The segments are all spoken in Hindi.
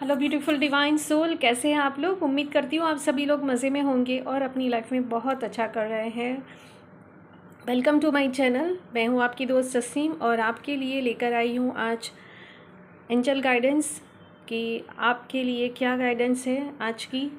हेलो ब्यूटीफुल डिवाइन सोल, कैसे हैं आप लोग। उम्मीद करती हूँ आप सभी लोग मज़े में होंगे और अपनी लाइफ में बहुत अच्छा कर रहे हैं। Welcome to my channel. मैं हूँ आपकी दोस्त जसीम और आपके लिए लेकर आई हूँ आज एंजल गाइडेंस कि आपके लिए क्या गाइडेंस है आज की।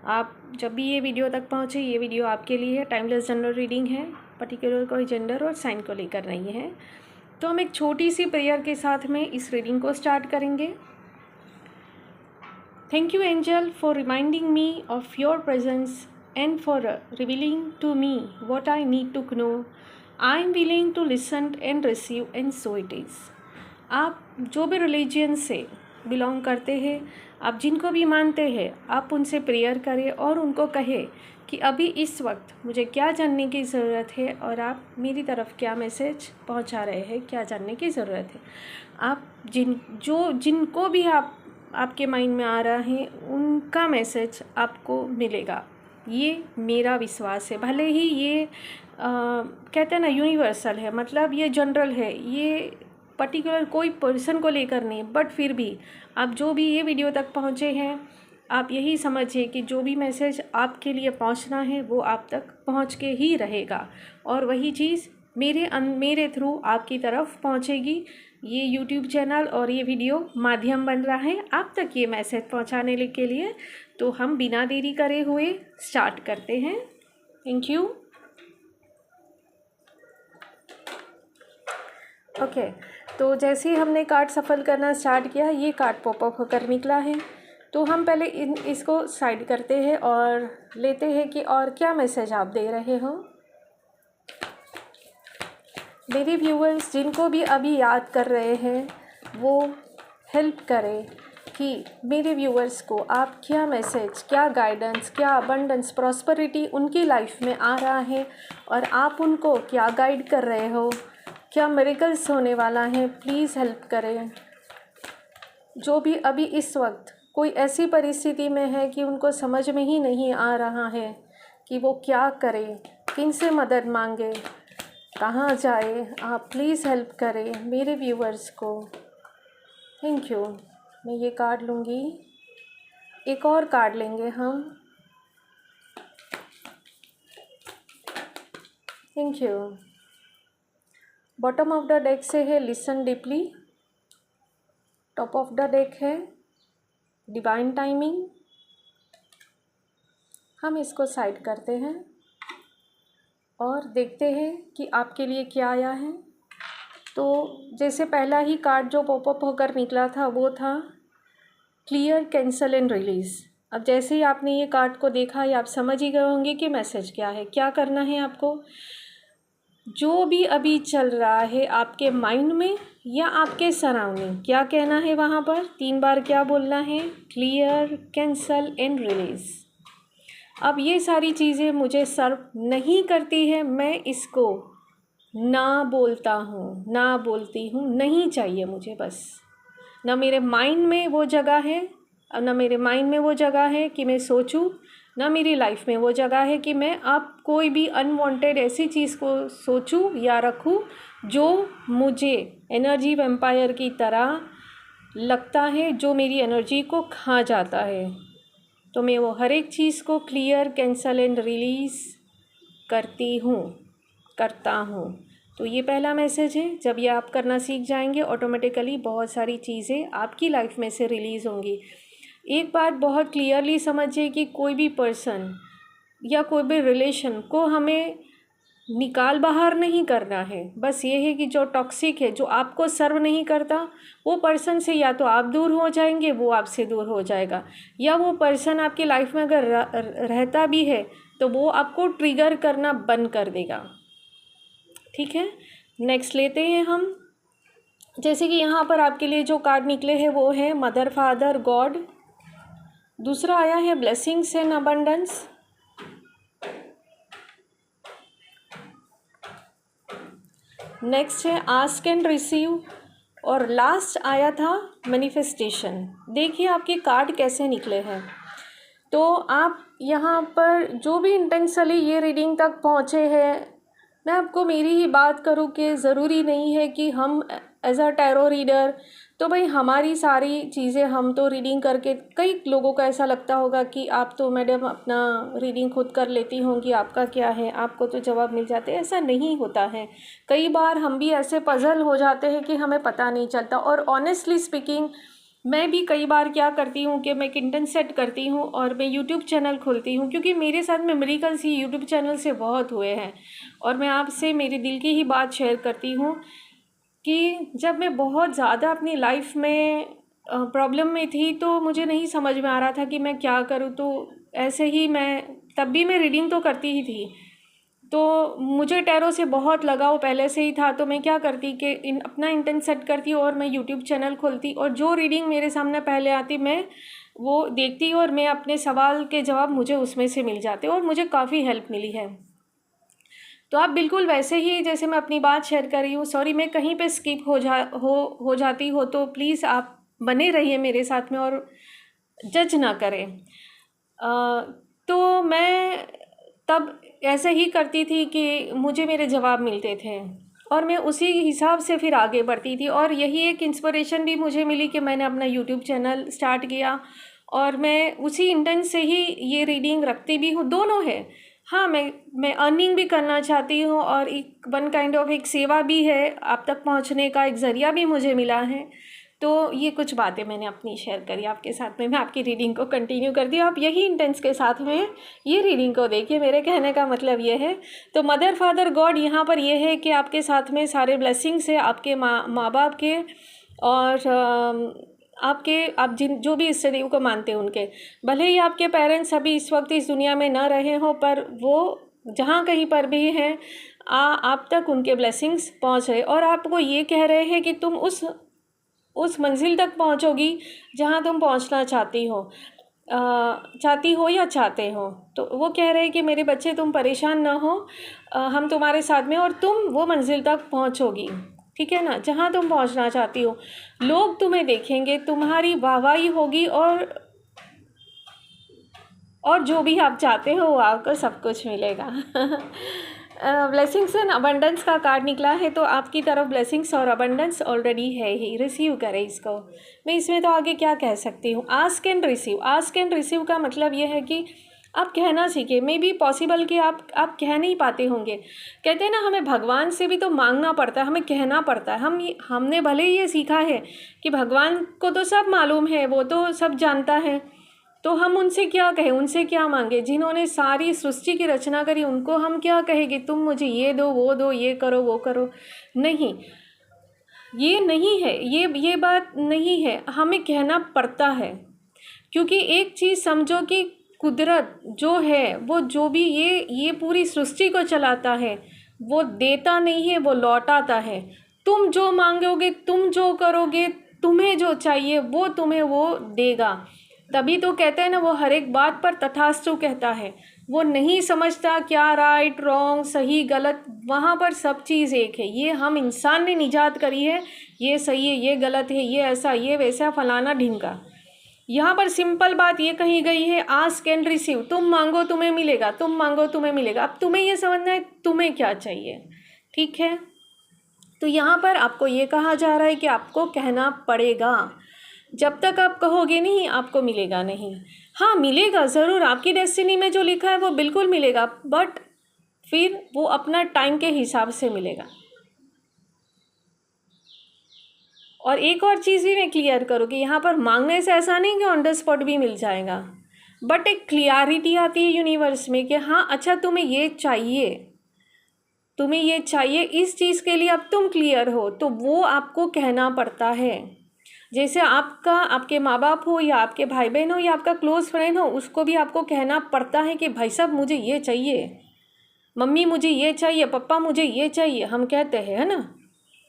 आप जब भी ये वीडियो तक पहुँचे, ये वीडियो आपके लिए है। टाइमलेस जनरल रीडिंग है, पर्टिकुलर कोई जेंडर और साइन को लेकर नहीं है। तो हम एक छोटी सी प्रेयर के साथ में इस रीडिंग को स्टार्ट करेंगे। Thank you, Angel, for reminding me of your presence and for revealing to me what I need to know. I am willing to listen and receive, and so it is. आप जो भी रिलीजन से बिलोंग करते हैं, आप जिनको भी मानते हैं, आप उनसे प्रेयर करें और उनको कहें कि अभी इस वक्त मुझे क्या जानने की ज़रूरत है और आप मेरी तरफ क्या मैसेज पहुंचा रहे हैं, क्या जानने की ज़रूरत है। आप जिनको भी आपके माइंड में आ रहा है, उनका मैसेज आपको मिलेगा, ये मेरा विश्वास है। भले ही ये कहते हैं ना यूनिवर्सल है, मतलब ये जनरल है, ये पर्टिकुलर कोई पर्सन को लेकर नहीं, बट फिर भी आप जो भी ये वीडियो तक पहुँचे हैं, आप यही समझिए कि जो भी मैसेज आपके लिए पहुँचना है वो आप तक पहुँच के ही रहेगा और वही चीज़ मेरे थ्रू आपकी तरफ पहुँचेगी। ये YouTube चैनल और ये वीडियो माध्यम बन रहा है आप तक ये मैसेज पहुँचाने के लिए। तो हम बिना देरी करे हुए स्टार्ट करते हैं। Thank you. ओके, तो जैसे ही हमने कार्ड सफल करना स्टार्ट किया, ये कार्ड पॉपअप होकर निकला है। तो हम पहले इसको साइड करते हैं और लेते हैं कि और क्या मैसेज आप दे रहे हो। मेरे व्यूअर्स जिनको भी अभी याद कर रहे हैं, वो हेल्प करें कि मेरे व्यूअर्स को आप क्या मैसेज, क्या गाइडेंस, क्या अबंडेंस, प्रॉस्पेरिटी उनकी लाइफ में आ रहा है और आप उनको क्या गाइड कर रहे हो, क्या मिरेकल्स होने वाला है। प्लीज़ हेल्प करें। जो भी अभी इस वक्त कोई ऐसी परिस्थिति में है कि उनको समझ में ही नहीं आ रहा है कि वो क्या करें, किन से मदद मांगे, कहाँ जाए, आप प्लीज़ हेल्प करें मेरे व्यूवर्स को। Thank you. मैं ये कार्ड लूँगी, एक और कार्ड लेंगे हम। Thank you. Bottom of the deck से है listen deeply, top of the deck है डिवाइन टाइमिंग। हम इसको साइड करते हैं और देखते हैं कि आपके लिए क्या आया है। तो जैसे पहला ही कार्ड जो पॉपअप होकर निकला था वो था क्लियर, कैंसल एंड रिलीज़। अब जैसे ही आपने ये कार्ड को देखा या आप समझ ही गए होंगे कि मैसेज क्या है, क्या करना है आपको। जो भी अभी चल रहा है आपके माइंड में या आपके सराउंडिंग, क्या कहना है वहाँ पर 3 बार क्या बोलना है, क्लियर, कैंसल एंड रिलीज़। अब ये सारी चीज़ें मुझे सर्व नहीं करती है, मैं इसको ना बोलता हूँ, ना बोलती हूँ, नहीं चाहिए मुझे। बस ना मेरे माइंड में वो जगह है, अब ना मेरे माइंड में वो जगह है कि मैं सोचूं, ना मेरी लाइफ में वो जगह है कि मैं अब कोई भी अनवांटेड ऐसी चीज़ को सोचूं या रखूं जो मुझे एनर्जी वैम्पायर की तरह लगता है, जो मेरी एनर्जी को खा जाता है। तो मैं वो हर एक चीज़ को क्लियर, कैंसल एंड रिलीज़ करता हूँ। तो ये पहला मैसेज है। जब ये आप करना सीख जाएंगे, ऑटोमेटिकली बहुत सारी चीज़ें आपकी लाइफ में से रिलीज़ होंगी। एक बात बहुत क्लियरली समझिए कि कोई भी पर्सन या कोई भी रिलेशन को हमें निकाल बाहर नहीं करना है। बस ये है कि जो टॉक्सिक है, जो आपको सर्व नहीं करता, वो पर्सन से या तो आप दूर हो जाएंगे, वो आपसे दूर हो जाएगा, या वो पर्सन आपकी लाइफ में अगर रहता भी है तो वो आपको ट्रिगर करना बंद कर देगा। ठीक है, नेक्स्ट लेते हैं हम। जैसे कि यहाँ पर आपके लिए जो कार्ड निकले हैं वो है मदर, फादर, गॉड। दूसरा आया है ब्लेसिंग्स एंड अबंडेंस। नेक्स्ट है आस्क एंड रिसीव और लास्ट आया था मैनिफेस्टेशन। देखिए आपके कार्ड कैसे निकले हैं। तो आप यहाँ पर जो भी इंटेंशनली ये रीडिंग तक पहुँचे हैं, मैं आपको मेरी ही बात करूँ कि ज़रूरी नहीं है कि हम एज अ टैरो रीडर तो भाई हमारी सारी चीज़ें हम तो रीडिंग करके, कई लोगों का ऐसा लगता होगा कि आप तो मैडम अपना रीडिंग खुद कर लेती होंगी, आपका क्या है, आपको तो जवाब मिल जाते हैं। ऐसा नहीं होता है। कई बार हम भी ऐसे पज़ल हो जाते हैं कि हमें पता नहीं चलता। और ऑनेस्टली स्पीकिंग, मैं भी कई बार क्या करती हूँ कि मैं एक इंटेंशन सेट करती हूँ और मैं यूट्यूब चैनल खोलती हूँ, क्योंकि मेरे साथ में मिरेकल्स ही यूट्यूब चैनल से बहुत हुए हैं। और मैं आपसे मेरे दिल की ही बात शेयर करती हूँ कि जब मैं बहुत ज़्यादा अपनी लाइफ में प्रॉब्लम में थी, तो मुझे नहीं समझ में आ रहा था कि मैं क्या करूँ। तो ऐसे ही तब भी मैं रीडिंग तो करती ही थी। तो मुझे टैरो से बहुत लगाव पहले से ही था। तो मैं क्या करती कि अपना इंटेंशन सेट करती और मैं यूट्यूब चैनल खोलती, और जो रीडिंग मेरे सामने पहले आती मैं वो देखती, और मैं अपने सवाल के जवाब मुझे उसमें से मिल जाते, और मुझे काफ़ी हेल्प मिली है। तो आप बिल्कुल वैसे ही जैसे मैं अपनी बात शेयर कर रही हूँ, सॉरी मैं कहीं पे स्किप हो जाती हो तो प्लीज़ आप बने रहिए मेरे साथ में और जज ना करें। तो मैं तब ऐसे ही करती थी कि मुझे मेरे जवाब मिलते थे, और मैं उसी हिसाब से फिर आगे बढ़ती थी। और यही एक इंस्पिरेशन भी मुझे मिली कि मैंने अपना यूट्यूब चैनल स्टार्ट किया, और मैं उसी इंटेंशन से ही ये रीडिंग रखती भी हूँ। दोनों है। हाँ, मैं अर्निंग भी करना चाहती हूँ, और एक वन काइंड ऑफ एक सेवा भी है, आप तक पहुँचने का एक ज़रिया भी मुझे मिला है। तो ये कुछ बातें मैंने अपनी शेयर करी आपके साथ में। मैं आपकी रीडिंग को कंटिन्यू करती हूँ। आप यही इंटेंस के साथ में ये रीडिंग को देखिए। मेरे कहने का मतलब ये है, तो मदर फादर गॉड यहाँ पर ये है कि आपके साथ में सारे ब्लेसिंग्स है, आपके माँ बाप के, और आप जो भी इष्ट देव को मानते हैं उनके। भले ही आपके पेरेंट्स अभी इस वक्त इस दुनिया में ना रहे हों, पर वो जहाँ कहीं पर भी हैं, आप तक उनके ब्लेसिंग्स पहुँच रहे, और आपको ये कह रहे हैं कि तुम उस मंजिल तक पहुँचोगी जहाँ तुम पहुँचना चाहती हो या चाहते हो। तो वो कह रहे हैं कि मेरे बच्चे तुम परेशान ना हो, हम तुम्हारे साथ में, और तुम वो मंजिल तक पहुँचोगी, ठीक है ना, जहाँ तुम पहुँचना चाहती हो। लोग तुम्हें देखेंगे, तुम्हारी वाहवाही होगी, और जो भी आप चाहते हो वो आपको सब कुछ मिलेगा। ब्लेसिंग्स एंड अबंडेंस का कार्ड निकला है, तो आपकी तरफ ब्लेसिंग्स और अबंडेंस ऑलरेडी है ही। रिसीव करें इसको। मैं इसमें तो आगे क्या कह सकती हूँ। Ask and receive. Ask and receive का मतलब ये है कि आप कहना सीखें। मे बी पॉसिबल कि आप कह नहीं पाते होंगे। कहते हैं ना, हमें भगवान से भी तो मांगना पड़ता है, हमें कहना पड़ता है। हमने भले ही ये सीखा है कि भगवान को तो सब मालूम है, वो तो सब जानता है, तो हम उनसे क्या कहें, उनसे क्या मांगे। जिन्होंने सारी सृष्टि की रचना करी, उनको हम क्या कहेंगे, तुम मुझे ये दो, वो दो, ये करो, वो करो। नहीं, ये नहीं है, ये बात नहीं है। हमें कहना पड़ता है, क्योंकि एक चीज़ समझो कि कुदरत जो है, वो जो भी ये पूरी सृष्टि को चलाता है, वो देता नहीं है, वो लौटाता है। तुम जो मांगोगे, तुम जो करोगे, तुम्हें जो चाहिए वो तुम्हें वो देगा। तभी तो कहते हैं ना, वो हर एक बात पर तथास्तु कहता है। वो नहीं समझता क्या राइट रॉन्ग, सही गलत, वहाँ पर सब चीज़ एक है। ये हम इंसान ने निजात करी है, ये सही है, ये गलत है, ये ऐसा, ये वैसा, फलाना ढिमका। यहाँ पर सिंपल बात ये कही गई है, आस्क एंड रिसीव। तुम मांगो तुम्हें मिलेगा, तुम मांगो तुम्हें मिलेगा। अब तुम्हें ये समझना है तुम्हें क्या चाहिए, ठीक है। तो यहाँ पर आपको ये कहा जा रहा है कि आपको कहना पड़ेगा। जब तक आप कहोगे नहीं, आपको मिलेगा नहीं। हाँ, मिलेगा ज़रूर, आपकी डेस्टिनी में जो लिखा है वो बिल्कुल मिलेगा, बट फिर वो अपना टाइम के हिसाब से मिलेगा। और एक और चीज़ भी मैं क्लियर करूँ कि यहाँ पर मांगने से ऐसा नहीं कि ऑन द स्पॉट भी मिल जाएगा, बट एक क्लियरिटी आती है यूनिवर्स में कि हाँ अच्छा तुम्हें ये चाहिए, तुम्हें ये चाहिए, इस चीज़ के लिए अब तुम क्लियर हो, तो वो आपको कहना पड़ता है। जैसे आपके माँ बाप हो, या आपके भाई बहन हो, या आपका क्लोज फ्रेंड हो, उसको भी आपको कहना पड़ता है कि भाई साहब मुझे ये चाहिए, मम्मी मुझे ये चाहिए, पापा मुझे ये चाहिए, हम कहते हैं, है ना।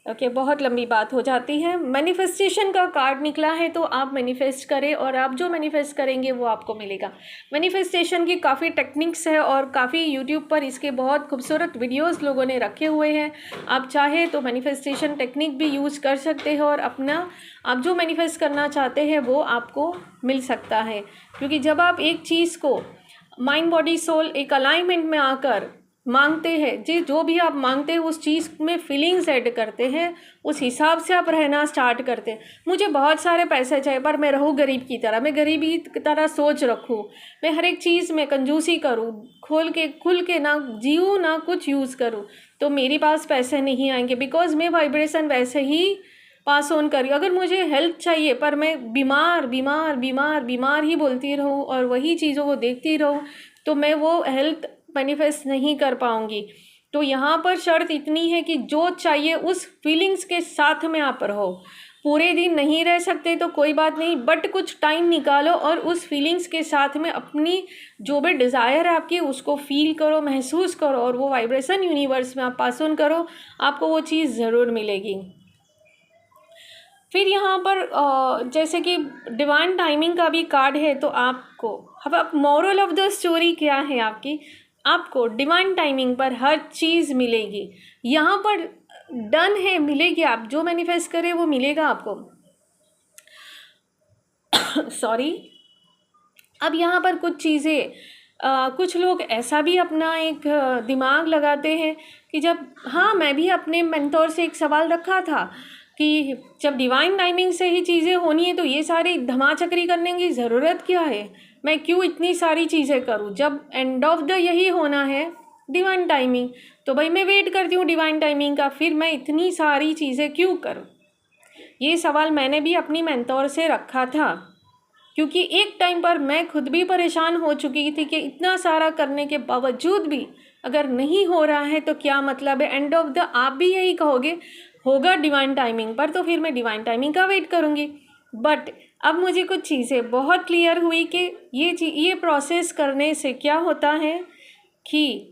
ओके, बहुत लंबी बात हो जाती है। मैनिफेस्टेशन का कार्ड निकला है, तो आप मैनिफेस्ट करें, और आप जो मैनिफेस्ट करेंगे वो आपको मिलेगा। मैनिफेस्टेशन की काफ़ी टेक्निक्स है, और काफ़ी यूट्यूब पर इसके बहुत खूबसूरत वीडियोस लोगों ने रखे हुए हैं। आप चाहे तो मैनिफेस्टेशन टेक्निक भी यूज़ कर सकते हो, और आप जो मैनिफेस्ट करना चाहते हैं वो आपको मिल सकता है। क्योंकि जब आप एक चीज़ को माइंड बॉडी सोल एक अलाइनमेंट में आकर मांगते हैं, जी जो भी आप मांगते हैं उस चीज़ में फीलिंग्स ऐड करते हैं, उस हिसाब से आप रहना स्टार्ट करते हैं। मुझे बहुत सारे पैसे चाहिए पर मैं रहूँ गरीब की तरह, मैं गरीबी की तरह सोच रखूँ, मैं हर एक चीज़ में कंजूसी करूँ, खुल के ना जीऊँ ना कुछ यूज़ करूँ, तो मेरे पास पैसे नहीं आएंगे, बिकॉज मैं वाइब्रेशन वैसे ही पास ऑन कर रही हूँ। अगर मुझे हेल्थ चाहिए पर मैं बीमार बीमार बीमार बीमार ही बोलती रहूँ और वही चीज़ों को देखती रहूँ, तो मैं वो हेल्थ मैनिफेस्ट नहीं कर पाऊँगी। तो यहाँ पर शर्त इतनी है कि जो चाहिए उस फीलिंग्स के साथ में आप रहो। पूरे दिन नहीं रह सकते तो कोई बात नहीं, बट कुछ टाइम निकालो और उस फीलिंग्स के साथ में अपनी जो भी डिज़ायर है आपकी उसको फील करो, महसूस करो, और वो वाइब्रेशन यूनिवर्स में आप पास ऑन करो, आपको वो चीज़ ज़रूर मिलेगी। फिर यहाँ पर जैसे कि डिवाइन टाइमिंग का भी कार्ड है, तो आपको अब मोरल ऑफ द स्टोरी क्या है आपकी, आपको डिवाइन टाइमिंग पर हर चीज़ मिलेगी। यहाँ पर डन है, मिलेगी, आप जो मैनिफेस्ट करें वो मिलेगा आपको। सॉरी। अब यहाँ पर कुछ चीज़ें कुछ लोग ऐसा भी अपना एक दिमाग लगाते हैं कि जब, हाँ मैं भी अपने मेंटोर से एक सवाल रखा था कि जब डिवाइन टाइमिंग से ही चीज़ें होनी है तो ये सारी धमाचक्री करने की ज़रूरत क्या है, मैं क्यों इतनी सारी चीज़ें करूँ जब एंड ऑफ द यही होना है डिवाइन टाइमिंग, तो भाई मैं वेट करती हूँ डिवाइन टाइमिंग का, फिर मैं इतनी सारी चीज़ें क्यों करूँ। ये सवाल मैंने भी अपनी मेंटोर से रखा था, क्योंकि एक टाइम पर मैं खुद भी परेशान हो चुकी थी कि इतना सारा करने के बावजूद भी अगर नहीं हो रहा है तो क्या मतलब है, एंड ऑफ द आप भी यही कहोगे होगा डिवाइन टाइमिंग पर, तो फिर मैं डिवाइन टाइमिंग का वेट करूँगी। बट अब मुझे कुछ चीज़ें बहुत क्लियर हुई कि ये प्रोसेस करने से क्या होता है कि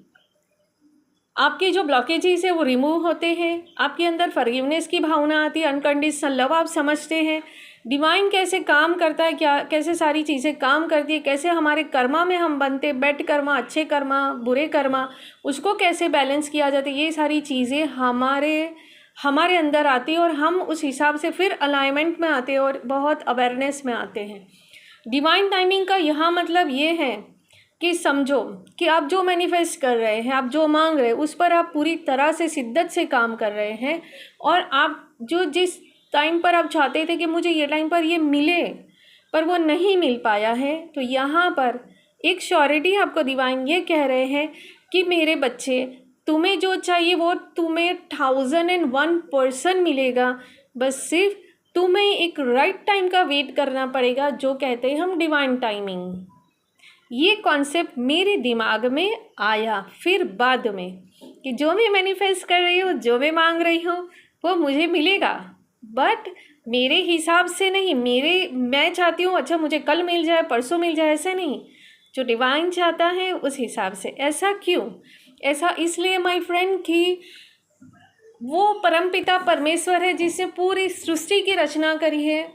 आपके जो ब्लॉकेजेस है वो रिमूव होते हैं, आपके अंदर फॉरगिवनेस की भावना आती है, अनकंडीशनल लव आप समझते हैं, डिवाइन कैसे काम करता है, क्या कैसे सारी चीज़ें काम करती है, कैसे हमारे कर्मा में हम बनते, बैड कर्मा, अच्छे कर्मा, बुरे कर्मा, उसको कैसे बैलेंस किया जाता है, ये सारी चीज़ें हमारे अंदर आती है और हम उस हिसाब से फिर अलाइनमेंट में आते हैं और बहुत अवेयरनेस में आते हैं। डिवाइन टाइमिंग का यहाँ मतलब ये है कि समझो कि आप जो मैनिफेस्ट कर रहे हैं, आप जो मांग रहे हैं, उस पर आप पूरी तरह से शिद्दत से काम कर रहे हैं, और आप जो जिस टाइम पर आप चाहते थे कि मुझे ये टाइम पर ये मिले पर वो नहीं मिल पाया है, तो यहाँ पर एक श्योरिटी आपको डिवाइन ये कह रहे हैं कि मेरे बच्चे, तुम्हें जो चाहिए वो तुम्हें 1001% मिलेगा, बस सिर्फ तुम्हें एक राइट टाइम का वेट करना पड़ेगा, जो कहते हैं हम डिवाइन टाइमिंग। ये कॉन्सेप्ट मेरे दिमाग में आया फिर बाद में कि जो मैं मैनिफेस्ट कर रही हूँ, जो मैं मांग रही हूँ वो मुझे मिलेगा, बट मेरे हिसाब से नहीं, मैं चाहती हूँ अच्छा मुझे कल मिल जाए, परसों मिल जाए, ऐसे नहीं, जो डिवाइन चाहता है उस हिसाब से। ऐसा क्यों? ऐसा इसलिए माय फ्रेंड कि वो परमपिता परमेश्वर है जिसने पूरी सृष्टि की रचना करी है,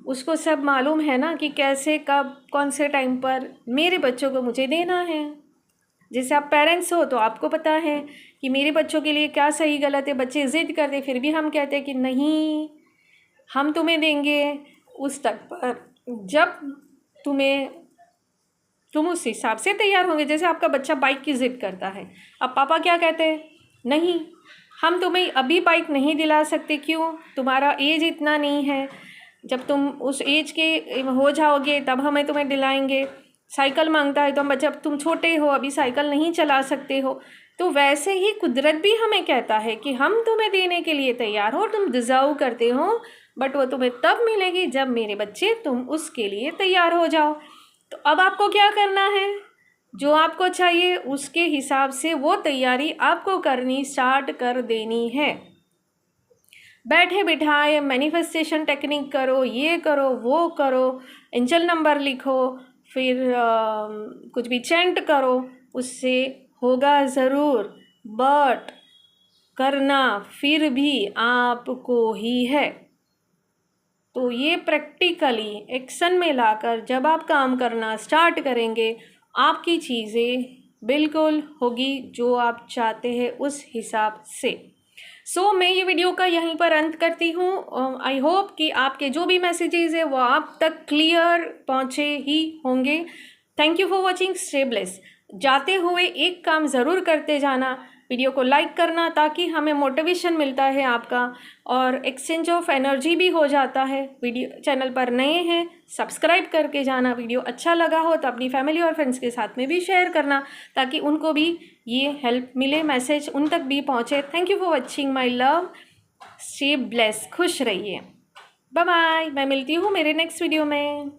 उसको सब मालूम है ना कि कैसे कब कौन से टाइम पर मेरे बच्चों को मुझे देना है। जैसे आप पेरेंट्स हो तो आपको पता है कि मेरे बच्चों के लिए क्या सही गलत है, बच्चे ज़िद करते फिर भी हम कहते हैं कि नहीं हम तुम्हें देंगे उस तक पर जब तुम उस हिसाब से तैयार होंगे। जैसे आपका बच्चा बाइक की ज़िद करता है, अब पापा क्या कहते हैं, नहीं हम तुम्हें अभी बाइक नहीं दिला सकते, क्यों, तुम्हारा एज इतना नहीं है, जब तुम उस एज के हो जाओगे तब हमें तुम्हें दिलाएंगे। साइकिल मांगता है तो हम जब तुम छोटे हो अभी साइकिल नहीं चला सकते हो, तो वैसे ही कुदरत भी हमें कहता है कि हम तुम्हें देने के लिए तैयार हो, तुम डिज़र्व करते हो, बट वो तुम्हें तब मिलेगी जब मेरे बच्चे तुम उसके लिए तैयार हो जाओ। तो अब आपको क्या करना है, जो आपको चाहिए उसके हिसाब से वो तैयारी आपको करनी स्टार्ट कर देनी है। बैठे बिठाए मैनिफेस्टेशन टेक्निक करो, ये करो वो करो, एंजल नंबर लिखो, फिर कुछ भी चैंट करो, उससे होगा ज़रूर, बट करना फिर भी आपको ही है। तो ये प्रैक्टिकली एक्शन में लाकर जब आप काम करना स्टार्ट करेंगे, आपकी चीज़ें बिल्कुल होगी जो आप चाहते हैं उस हिसाब से। सो मैं ये वीडियो का यहीं पर अंत करती हूँ। आई होप कि आपके जो भी मैसेजेस है वो आप तक क्लियर पहुँचे ही होंगे। Thank you for watching, stay bless. जाते हुए एक काम ज़रूर करते जाना, वीडियो को लाइक करना, ताकि हमें मोटिवेशन मिलता है आपका और एक्सचेंज ऑफ एनर्जी भी हो जाता है। वीडियो चैनल पर नए हैं सब्सक्राइब करके जाना। वीडियो अच्छा लगा हो तो अपनी फैमिली और फ्रेंड्स के साथ में भी शेयर करना, ताकि उनको भी ये हेल्प मिले, मैसेज उन तक भी पहुँचे। Thank you for watching my love. Stay bless, खुश रहिए। Bye bye. मैं मिलती हूँ मेरे नेक्स्ट वीडियो में।